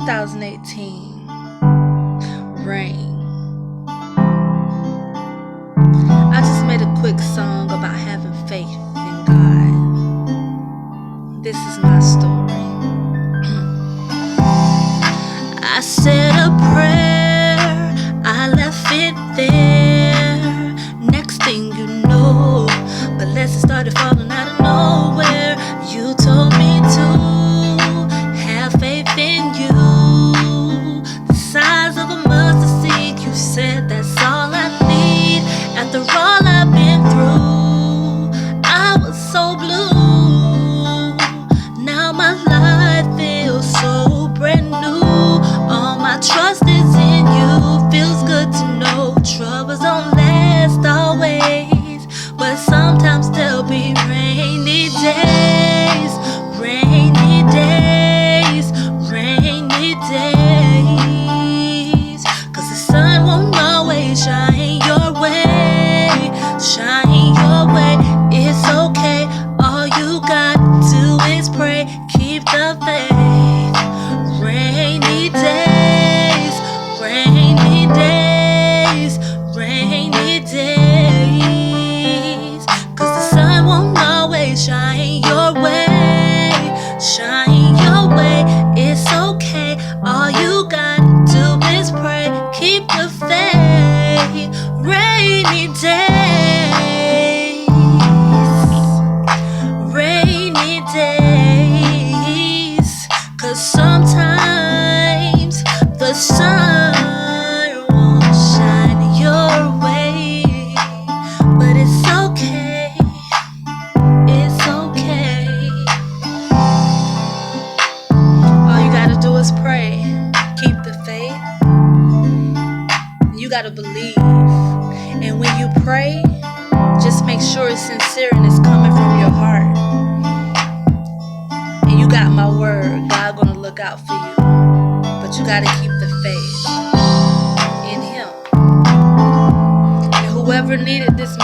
2018 Rain. I just made a quick song about having faith in God. This is my story. I said a prayer, I left it there. Next thing you know, my lesson started falling out of nowhere. You told me to have faith in you, the size of a mustard seed. You said that's all I need. After all I've been through, I was so blue. Now my life feels so brand new. All my trust is in you. Feels good to know troubles don't last always, but sometimes there'll be rainy days, rainy days, rainy days. 'Cause the sun won't always shine your way, shine your way. It's okay, all you gotta do is pray, keep the faith. Rainy days, rainy days, rainy days. 'Cause the sun won't always shine your way, shine your way. It's okay, all you gotta do is pray, keep the faith. Rainy days, rainy days. 'Cause sometimes the sun won't shine your way, but it's okay, it's okay. All you gotta do is pray, keep the faith. You gotta believe, and when you pray, just make sure it's sincere and it's coming from your heart. And you got my word, God gonna look out for you, but you gotta keep the faith in Him. And whoever needed this